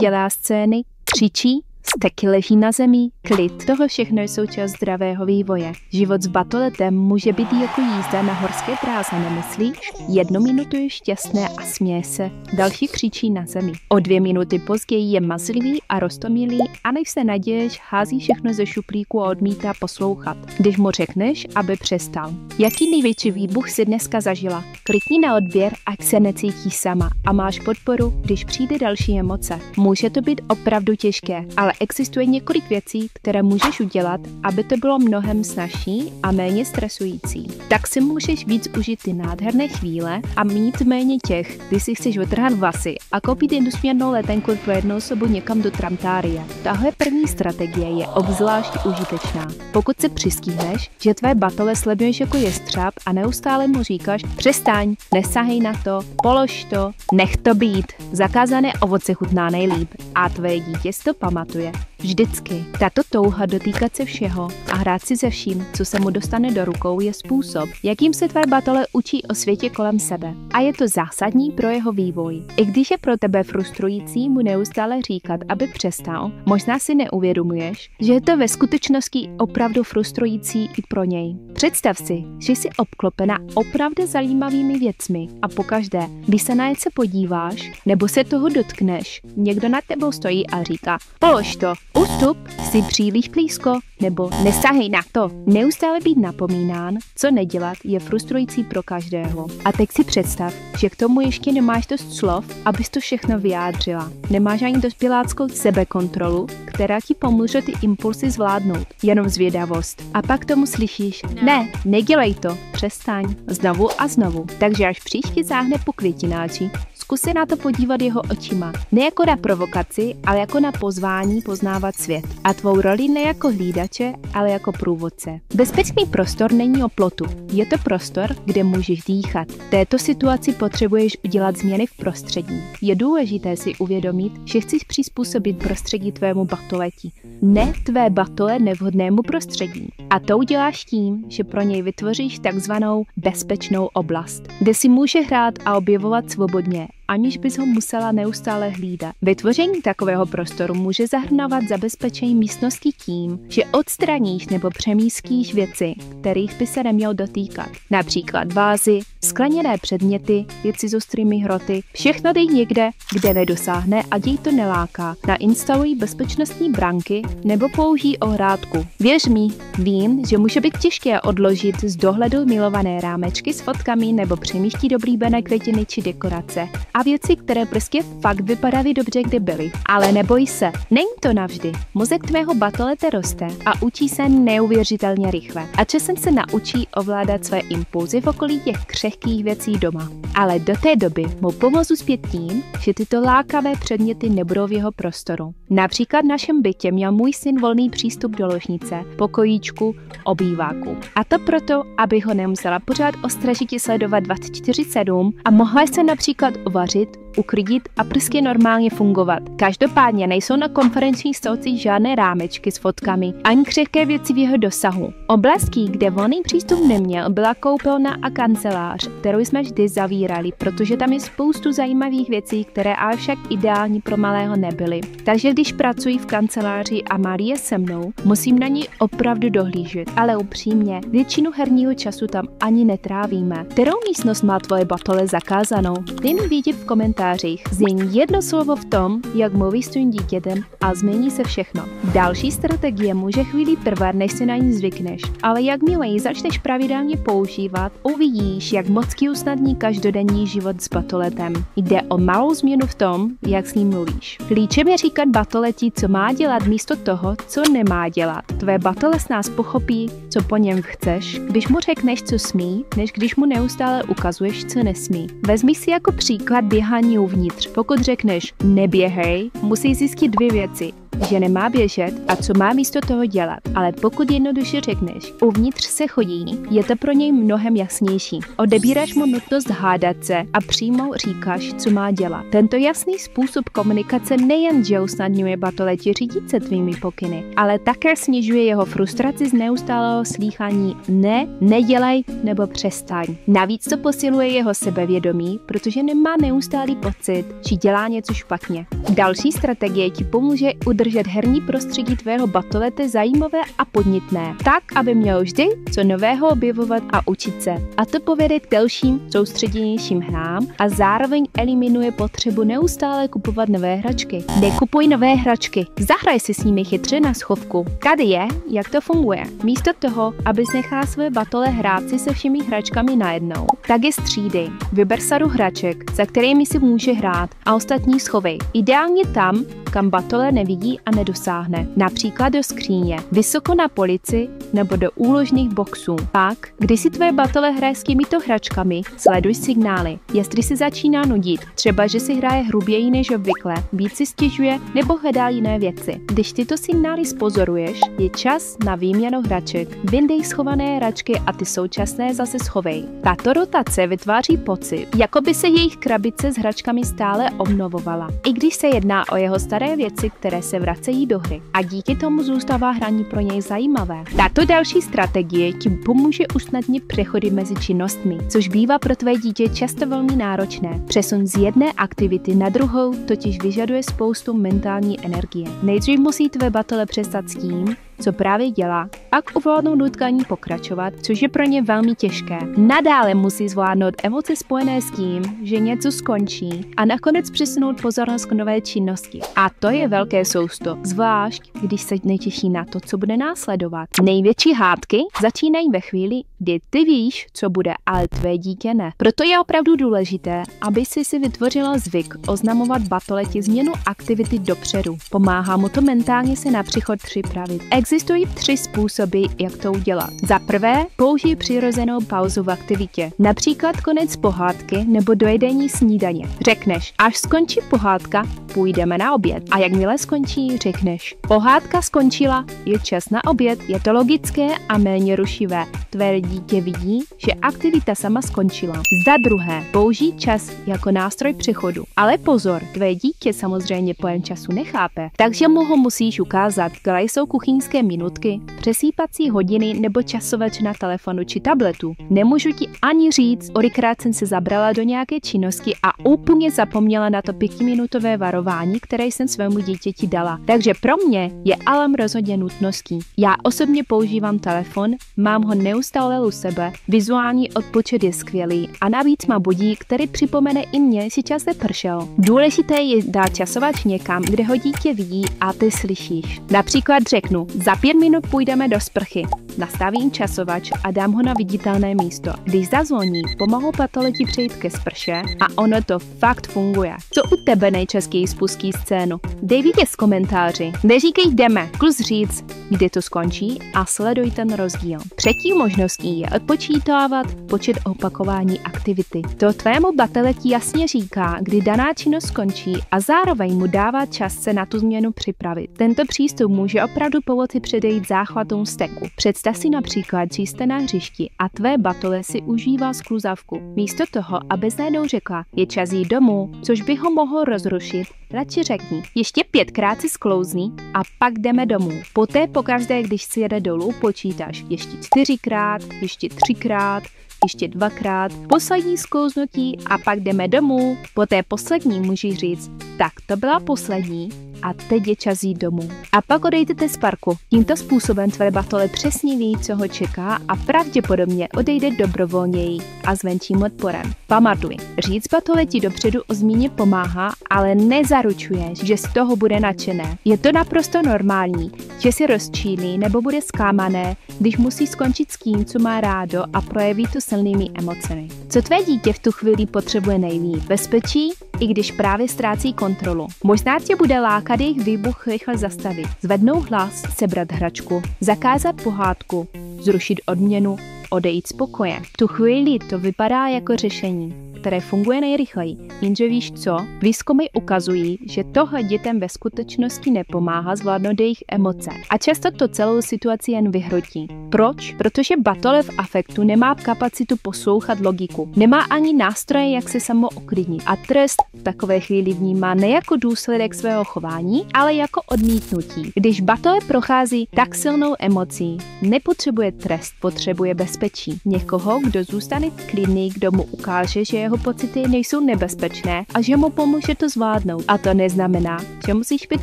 dělá scény, křičí, steky leží na zemi, klid. Toho všechno je součást zdravého vývoje. Život s batoletem může být jako jízda na horské dráze, nemyslíš? 1 minutu je šťastné a směje se, další křičí na zemi. O 2 minuty později je mazlivý a roztomilý a než se naděješ, hází všechno ze šuplíku a odmítá poslouchat. Když mu řekneš, aby přestal. Jaký největší výbuch si dneska zažila? Klikni na odběr, ať se necítíš sama a máš podporu, když přijde další emoce. Může to být opravdu těžké, ale existuje několik věcí, které můžeš udělat, aby to bylo mnohem snazší a méně stresující. Tak si můžeš víc užít ty nádherné chvíle a mít méně těch, kdy si chceš otrhat vlasy a koupit jednosměrnou letenku pro jednu osobu někam do Tramtárie. Tahle první strategie je obzvlášť užitečná. Pokud se přistihneš, že tvé batole sleduješ jako jestřáb a neustále mu říkáš přestaň, nesahej na to, polož to, nech to být. Zakázané ovoce chutná nejlíp a tvé dítě si to pamatuje. Vždycky. Tato touha dotýkat se všeho a hrát si se vším, co se mu dostane do rukou, je způsob, jakým se tvé batole učí o světě kolem sebe. A je to zásadní pro jeho vývoj. I když je pro tebe frustrující mu neustále říkat, aby přestal, možná si neuvědomuješ, že je to ve skutečnosti opravdu frustrující i pro něj. Představ si, že jsi obklopena opravdu zajímavými věcmi a pokaždé, když se na něco podíváš nebo se toho dotkneš, někdo nad tebou stojí a říká polož to, ustup, jsi příliš blízko, nebo nesahej na to. Neustále být napomínán, co nedělat, je frustrující pro každého. A teď si představ, že k tomu ještě nemáš dost slov, abys to všechno vyjádřila. Nemáš ani dospěláckou sebekontrolu, která ti pomůže ty impulsy zvládnout. Jenom zvědavost. A pak tomu slyšíš, ne, nedělej to, přestaň. Znovu a znovu. Takže až příště záhne po květináči, zkus se na to podívat jeho očima. Ne jako na provokaci, ale jako na pozvání poznávat svět. A tvou roli ne jako hlídače, ale jako průvodce. Bezpečný prostor není o plotu. Je to prostor, kde můžeš dýchat. V této situaci potřebuješ udělat změny v prostředí. Je důležité si uvědomit, že chceš přizpůsobit prostředí tvému batoleti. Ne tvé batole nevhodnému prostředí. A to uděláš tím, že pro něj vytvoříš takzvanou bezpečnou oblast, kde si může hrát a objevovat svobodně, aniž bys ho musela neustále hlídat. Vytvoření takového prostoru může zahrnovat zabezpečení místnosti tím, že odstraníš nebo přemístíš věci, kterých by se neměl dotýkat. Například vázy, skleněné předměty, věci s ostrými hroty. Všechno dej někde, kde nedosáhne a děj to neláká. Nainstaluj bezpečnostní branky nebo použij ohrádku. Věř mi, vím, že může být těžké odložit z dohledu milované rámečky s fotkami nebo přemístit oblíbené květiny či dekorace. A věci, které prostě fakt vypadaly dobře, kde byly. Ale neboj se, není to navždy. Mozek tvého batolete roste a učí se neuvěřitelně rychle. A časem se naučí ovládat své impulzy v okolí těch křehkých věcí doma. Ale do té doby mu pomozu zpět tím, že tyto lákavé předměty nebudou v jeho prostoru. Například v našem bytě měl můj syn volný přístup do ložnice, pokojíčku, obýváku. A to proto, aby ho nemusela pořád ostražitě sledovat 24/7 a mohla se například uvařit, uklidit a prostě normálně fungovat. Každopádně nejsou na konferenčních stolcích žádné rámečky s fotkami, ani křehké věci v jeho dosahu. Oblastí, kde volný přístup neměl, byla koupelna a kancelář, kterou jsme vždy zavírali, protože tam je spoustu zajímavých věcí, které ale však ideální pro malého nebyly. Takže když pracuji v kanceláři a Marie je se mnou, musím na ní opravdu dohlížet. Ale upřímně, většinu herního času tam ani netrávíme. Kterou místnost má tvoje batole zakázanou? Dej mi vědět v komentářích. Změň jedno slovo v tom, jak mluvíš s tvým dítětem a změní se všechno. Další strategie může chvíli trvat, než si na ní zvykneš, ale jakmile ji začneš pravidelně používat, uvidíš, jak moc ti usnadní každodenní život s batoletem. Jde o malou změnu v tom, jak s ním mluvíš. Klíčem je říkat batoleti, co má dělat místo toho, co nemá dělat. Tvé batole s nás pochopí, co po něm chceš, když mu řekneš, co smí, než když mu neustále ukazuješ, co nesmí. Vezmi si jako příklad běhání uvnitř. Pokud řekneš neběhej, musí zjistit 2 věci. že nemá běžet a co má místo toho dělat. Ale pokud jednoduše řekneš, uvnitř se chodí, je to pro něj mnohem jasnější. Odebíráš mu nutnost hádat se a přímo říkáš, co má dělat. Tento jasný způsob komunikace nejenže usnadňuje batoleti řídit se tvými pokyny, ale také snižuje jeho frustraci z neustálého slýchání ne, nedělej nebo přestaň. Navíc to posiluje jeho sebevědomí, protože nemá neustálý pocit, že dělá něco špatně. Další strategie ti pomůže udržet herní prostředí tvého batolete zajímavé a podnětné, tak, aby měl vždy co nového objevovat a učit se. A to povede k delším, soustředěnějším hrám a zároveň eliminuje potřebu neustále kupovat nové hračky. Nekupuj nové hračky, zahraj si s nimi chytře na schovku. Tady je, jak to funguje. Místo toho, abys nechal své batole hrát si se všemi hračkami najednou, tak je střídej. Vyber sadu hraček, za kterými si může hrát a ostatní schovej. Ideálně tam, kam batole nevidí a nedosáhne. Například do skříně, vysoko na polici nebo do úložných boxů. Pak, když si tvoje batole hraje s těmito hračkami, sleduj signály. Jestli si začíná nudit, třeba že si hraje hruběji než obvykle, víc si stěžuje nebo hledá jiné věci. Když tyto signály spozoruješ, je čas na výměnu hraček. Vyndej schované hračky a ty současné zase schovej. Tato rotace vytváří pocit, jako by se jejich krabice s hračkami stále obnovovala. I když se jedná o jeho staré věci, které se vracejí do hry. A díky tomu zůstává hraní pro něj zajímavé. Tato další strategie ti pomůže usnadnit přechody mezi činnostmi, což bývá pro tvé dítě často velmi náročné. Přesun z jedné aktivity na druhou totiž vyžaduje spoustu mentální energie. Nejdřív musí tvé batole přestat s tím, co právě dělá, pak ovládnout nutkání pokračovat, což je pro ně velmi těžké. Nadále musí zvládnout emoce spojené s tím, že něco skončí a nakonec přesunout pozornost k nové činnosti. A to je velké sousto, zvlášť když se netěší na to, co bude následovat. Největší hádky začínají ve chvíli, kdy ty víš, co bude, ale tvé dítě ne. Proto je opravdu důležité, aby si vytvořila zvyk oznamovat batoleti změnu aktivity dopředu. Pomáhá mu to mentálně se na příchod připravit. Existují 3 způsoby, jak to udělat. Za prvé, použij přirozenou pauzu v aktivitě, například konec pohádky nebo dojedení snídaně. Řekneš, až skončí pohádka, půjdeme na oběd. A jakmile skončí, řekneš, pohádka skončila, je čas na oběd. Je to logické a méně rušivé. Tvé dítě vidí, že aktivita sama skončila. Za druhé, použij čas jako nástroj přechodu. Ale pozor, tvé dítě samozřejmě pojem času nechápe, takže mu ho musíš ukázat, kde jsou kuchyňské minutky, přesýpací hodiny nebo časovač na telefonu či tabletu. Nemůžu ti ani říct, kolikrát jsem se zabrala do nějaké činnosti a úplně zapomněla na to 5minutové varování, které jsem svému dítěti dala. Takže pro mě je alarm rozhodně nutností. Já osobně používám telefon, mám ho neustále u sebe, vizuální odpočet je skvělý a navíc má budík, který připomene i mně, že čas nepršel. Důležité je dát časovač někam, kde ho dítě vidí a ty slyšíš. Například řeknu, za 5 minut půjdeme do sprchy. Nastavím časovač a dám ho na viditelné místo. Když zazvoní, pomohou batoleti přejít ke sprše a ono to fakt funguje. Co u tebe nejčastěji spustí scénu? Dej vědět z komentáři. Neříkej jdeme, zkus říct, kdy to skončí a sleduj ten rozdíl. Třetí možností je odpočítávat počet opakování aktivity. To tvému batoleti jasně říká, kdy daná činnost skončí a zároveň mu dává čas se na tu změnu připravit. Tento přístup může opravdu pomoci předejít záchvatům steku. Představ si například, že jste na hřišti a tvé batole si užívá skluzavku. Místo toho, aby najednou řekla, je čas jít domů, což by ho mohlo rozrušit, radši řekni, ještě 5krát si sklouzní a pak jdeme domů. Poté pokaždé, když si jede dolů, počítáš ještě 4krát, ještě 3krát, ještě 2krát, poslední sklouznutí a pak jdeme domů. Poté poslední můžeš říct, tak to byla poslední a teď je čas jít domů. A pak odejdete z parku. Tímto způsobem tvé batole přesně ví, co ho čeká a pravděpodobně odejde dobrovolněji a s menším odporem. Pamatuj, říct batoleti dopředu o změně pomáhá, ale nezaručuje, že z toho bude nadšené. Je to naprosto normální, že si rozčílí nebo bude zklamané, když musí skončit s tím, co má rádo a projeví to silnými emocemi. Co tvé dítě v tu chvíli potřebuje nejvíc? Bezpečí, i když právě ztrácí kontrolu. Možná tě bude lákat jejich výbuch rychle zastavit, zvednout hlas, sebrat hračku, zakázat pohádku, zrušit odměnu, odejít z pokoje. V tu chvíli to vypadá jako řešení. které funguje nejrychleji. Jenže víš co? Výzkumy ukazují, že tohle dětem ve skutečnosti nepomáhá zvládnout jejich emoce a často to celou situaci jen vyhrotí. Proč? Protože batole v afektu nemá kapacitu poslouchat logiku. Nemá ani nástroje, jak se samo uklidnit. A trest v takové chvíli vnímá ne jako důsledek svého chování, ale jako odmítnutí. Když batole prochází tak silnou emocí, nepotřebuje trest, potřebuje bezpečí. Někoho, kdo zůstane klidný, kdo mu ukáže, že jeho pocity nejsou nebezpečné a že mu pomůže to zvládnout. A to neznamená, že musíš být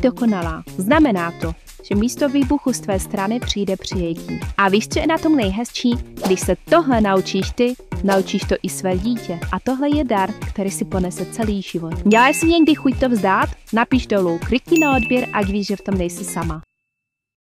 dokonalá. Znamená to, že místo výbuchu z tvé strany přijde přijetí. A víš, co je na tom nejhezčí? Když se tohle naučíš ty, naučíš to i své dítě. A tohle je dar, který si ponese celý život. Měla jsi někdy chuť to vzdát? Napiš dolů, klikni na odběr, ať víš, že v tom nejsi sama.